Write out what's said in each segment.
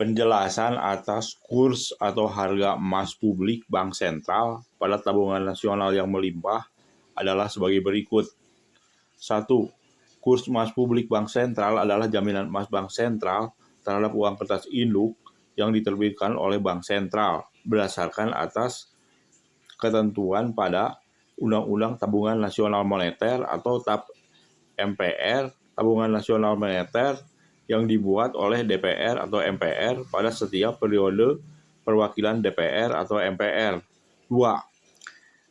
Penjelasan atas kurs atau harga emas publik Bank Sentral pada tabungan nasional yang melimpah adalah sebagai berikut. 1. Kurs emas publik Bank Sentral adalah jaminan emas Bank Sentral terhadap uang kertas induk yang diterbitkan oleh Bank Sentral berdasarkan atas ketentuan pada Undang-Undang Tabungan Nasional Moneter atau TAP MPR, Tabungan Nasional Moneter yang dibuat oleh DPR atau MPR pada setiap periode perwakilan DPR atau MPR. 2.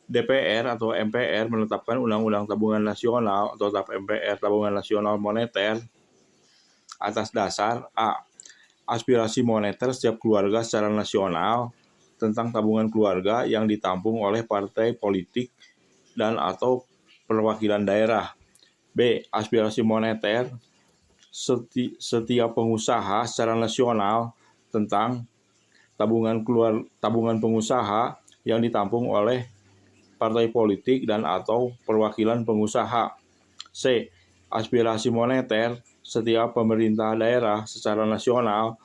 DPR atau MPR menetapkan Undang-Undang Tabungan Nasional atau TAP MPR Tabungan Nasional Moneter atas dasar A. Aspirasi moneter setiap keluarga secara nasional tentang tabungan keluarga yang ditampung oleh partai politik dan atau perwakilan daerah. B. Aspirasi moneter setiap pengusaha secara nasional tentang tabungan pengusaha yang ditampung oleh partai politik dan atau perwakilan pengusaha. C. Aspirasi moneter setiap pemerintah daerah secara nasional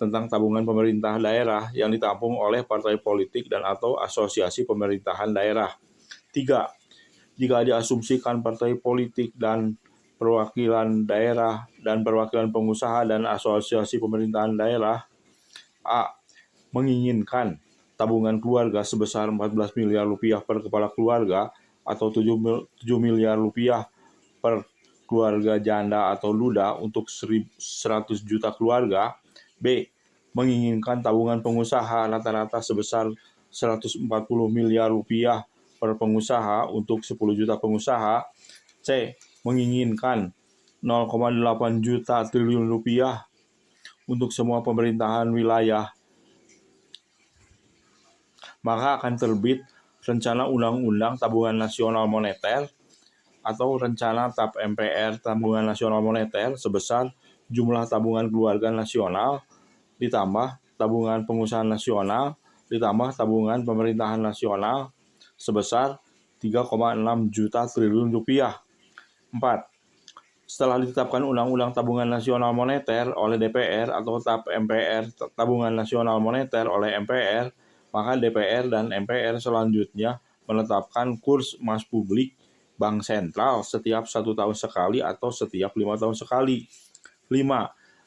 tentang tabungan pemerintah daerah yang ditampung oleh partai politik dan atau asosiasi pemerintahan daerah. 3. Jika diasumsikan partai politik dan perwakilan daerah dan perwakilan pengusaha dan asosiasi pemerintahan daerah A. Menginginkan tabungan keluarga sebesar 14 miliar rupiah per kepala keluarga atau 7 miliar rupiah per keluarga janda atau duda untuk 100 juta keluarga. B. Menginginkan tabungan pengusaha rata-rata sebesar 140 miliar rupiah per pengusaha untuk 10 juta pengusaha. C. Menginginkan 0,8 juta triliun rupiah untuk semua pemerintahan wilayah. Maka akan terbit Rencana Undang-Undang Tabungan Nasional Moneter atau Rencana TAP MPR Tabungan Nasional Moneter sebesar jumlah tabungan keluarga nasional ditambah tabungan pengusaha nasional ditambah tabungan pemerintahan nasional sebesar 3,6 juta triliun rupiah. 4. Setelah ditetapkan Undang-Undang Tabungan Nasional Moneter oleh DPR atau TAP MPR Tabungan Nasional Moneter oleh MPR, maka DPR dan MPR selanjutnya menetapkan kurs emas publik Bank Sentral setiap 1 tahun sekali atau setiap 5 tahun sekali. 5.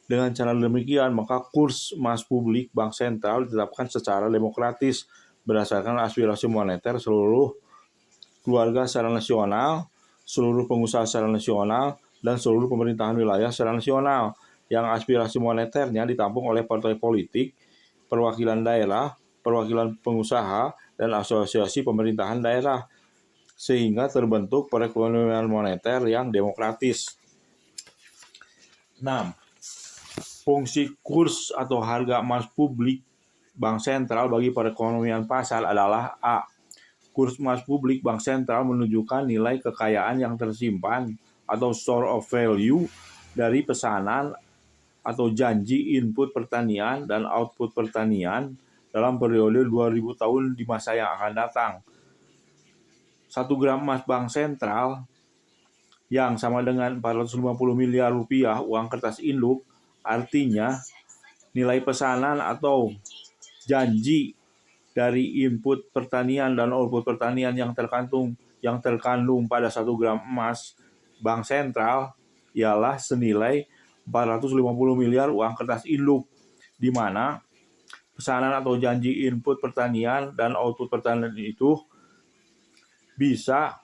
Dengan cara demikian, maka kurs emas publik Bank Sentral ditetapkan secara demokratis berdasarkan aspirasi moneter seluruh keluarga secara nasional, seluruh pengusaha secara nasional, dan seluruh pemerintahan wilayah secara nasional yang aspirasi moneternya ditampung oleh partai politik, perwakilan daerah, perwakilan pengusaha, dan asosiasi pemerintahan daerah, sehingga terbentuk perekonomian moneter yang demokratis. 6. Fungsi kurs atau harga emas publik Bank Sentral bagi perekonomian pasar adalah A. Kurs emas publik Bank Sentral menunjukkan nilai kekayaan yang tersimpan atau store of value dari pesanan atau janji input pertanian dan output pertanian dalam periode 2000 tahun di masa yang akan datang. 1 gram emas Bank Sentral yang sama dengan 450 miliar rupiah uang kertas induk, artinya nilai pesanan atau janji dari input pertanian dan output pertanian yang terkandung pada 1 gram emas Bank Sentral ialah senilai 450 miliar uang kertas induk, di mana pesanan atau janji input pertanian dan output pertanian itu bisa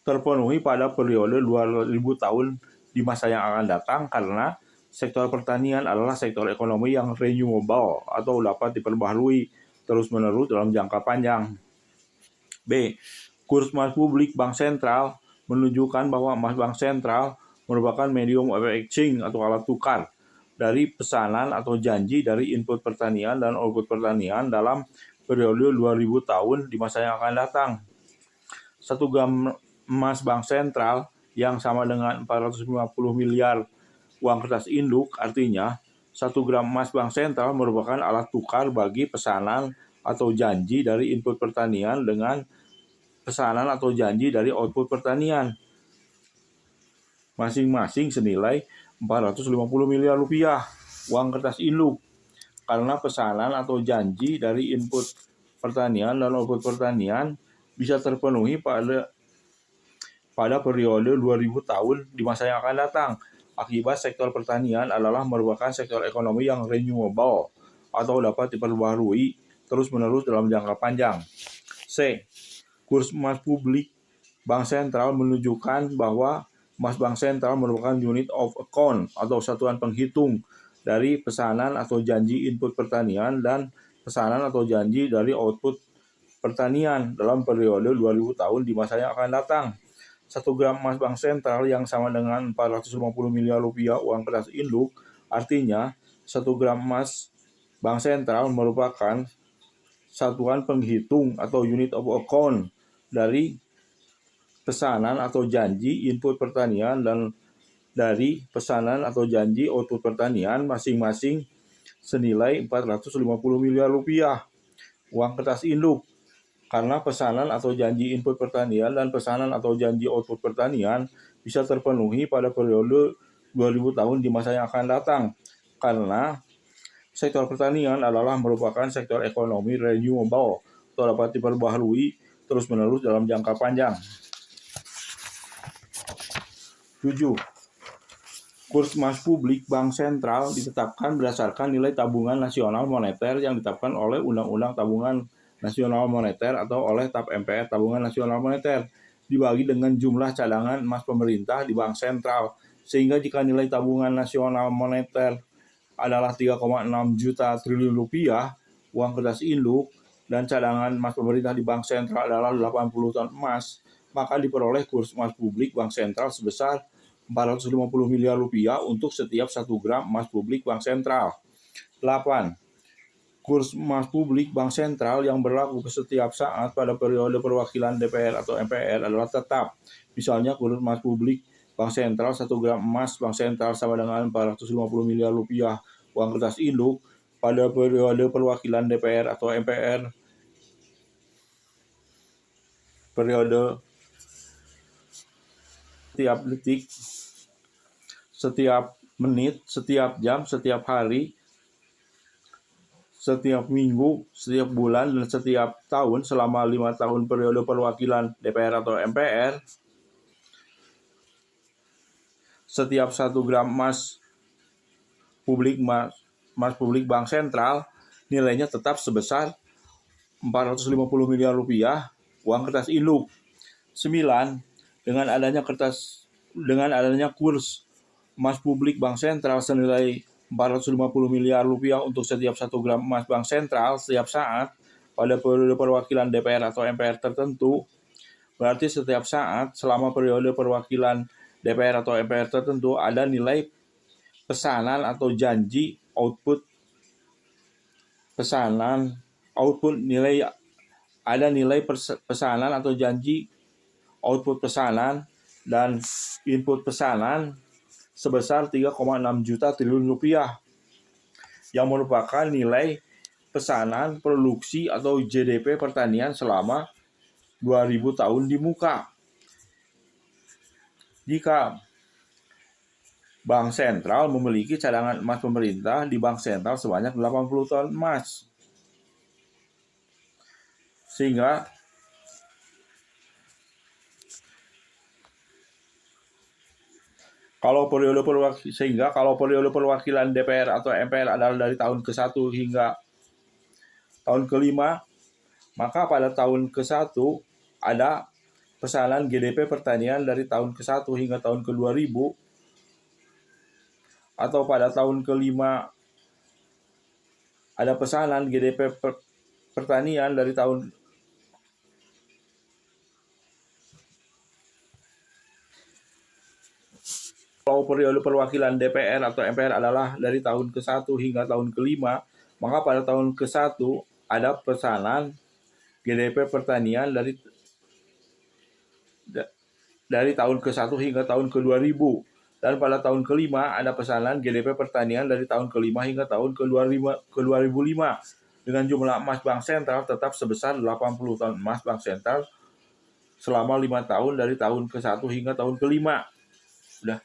terpenuhi pada periode 2000 tahun di masa yang akan datang karena sektor pertanian adalah sektor ekonomi yang renewable atau dapat diperbaharui terus-menerus dalam jangka panjang. B. Kurs emas publik Bank Sentral menunjukkan bahwa emas Bank Sentral merupakan medium of exchange atau alat tukar dari pesanan atau janji dari input pertanian dan output pertanian dalam periode 2000 tahun di masa yang akan datang. 1 gram emas Bank Sentral yang sama dengan 450 miliar uang kertas induk, artinya 1 gram emas Bank Sentral merupakan alat tukar bagi pesanan atau janji dari input pertanian dengan pesanan atau janji dari output pertanian, masing-masing senilai 450 miliar rupiah uang kertas induk. karena pesanan atau janji dari input pertanian dan output pertanian bisa terpenuhi pada periode 2000 tahun di masa yang akan datang. Akibat sektor pertanian adalah merupakan sektor ekonomi yang renewable atau dapat diperbarui terus-menerus dalam jangka panjang. C. Kurs emas publik Bank Sentral menunjukkan bahwa emas Bank Sentral merupakan unit of account atau satuan penghitung dari pesanan atau janji input pertanian dan pesanan atau janji dari output pertanian dalam periode 2000 tahun di masa yang akan datang. 1 gram emas Bank Sentral yang sama dengan 450 miliar rupiah uang kertas induk, artinya 1 gram emas Bank Sentral merupakan satuan penghitung atau unit of account dari pesanan atau janji input pertanian dan dari pesanan atau janji output pertanian masing-masing senilai 450 miliar rupiah uang kertas induk. Karena pesanan atau janji input pertanian dan pesanan atau janji output pertanian bisa terpenuhi pada periode 2000 tahun di masa yang akan datang. Karena sektor pertanian adalah merupakan sektor ekonomi renewable atau dapat diperbaharui terus-menerus dalam jangka panjang. 7. Kurs emas publik Bank Sentral ditetapkan berdasarkan nilai tabungan nasional moneter yang ditetapkan oleh Undang-Undang Tabungan Nasional Moneter atau oleh TAP MPR Tabungan Nasional Moneter dibagi dengan jumlah cadangan emas pemerintah di Bank Sentral, sehingga jika nilai tabungan nasional moneter adalah 3,6 juta triliun rupiah uang kertas induk dan cadangan emas pemerintah di Bank Sentral adalah 80 ton emas, maka diperoleh kurs emas publik Bank Sentral sebesar 450 miliar rupiah untuk setiap 1 gram emas publik Bank Sentral. 8. Kurs emas publik Bank Sentral yang berlaku setiap saat pada periode perwakilan DPR atau MPR adalah tetap. Misalnya kurs emas publik Bank Sentral 1 gram emas Bank Sentral sama dengan 450 miliar rupiah uang kertas induk pada periode perwakilan DPR atau MPR periode setiap detik, setiap menit, setiap jam, setiap hari, setiap minggu, setiap bulan, dan setiap tahun selama 5 tahun periode perwakilan DPR atau MPR, setiap 1 gram emas publik Bank Sentral nilainya tetap sebesar 450 miliar rupiah uang kertas induk. 9. Dengan adanya kurs emas publik Bank Sentral senilai 450 miliar rupiah untuk setiap 1 gram emas Bank Sentral setiap saat pada periode perwakilan DPR atau MPR tertentu, berarti setiap saat selama periode perwakilan DPR atau MPR tertentu ada nilai pesanan atau janji output pesanan pesanan atau janji output pesanan dan input pesanan sebesar 3,6 juta triliun rupiah yang merupakan nilai pesanan produksi atau GDP pertanian selama 2000 tahun di muka. Jika Bank Sentral memiliki cadangan emas pemerintah di Bank Sentral sebanyak 80 ton emas, sehingga kalau periode perwakilan DPR atau MPR adalah dari tahun ke-1 hingga tahun ke-5, maka pada tahun ke-1 ada pesanan GDP pertanian dari tahun ke-1 hingga tahun ke-2000, atau pada tahun ke-5 ada pesanan GDP pertanian dari tahun Kalau periode perwakilan DPR atau MPR adalah dari tahun ke-1 hingga tahun ke-5, maka pada tahun ke-1 ada pesanan GDP pertanian dari tahun ke-1 hingga tahun ke-2000. Dan pada tahun ke-5 ada pesanan GDP pertanian dari tahun ke-5 hingga tahun ke-2005. Dengan jumlah emas Bank Sentral tetap sebesar 80 ton emas Bank Sentral selama 5 tahun dari tahun ke-1 hingga tahun ke-5. Udah.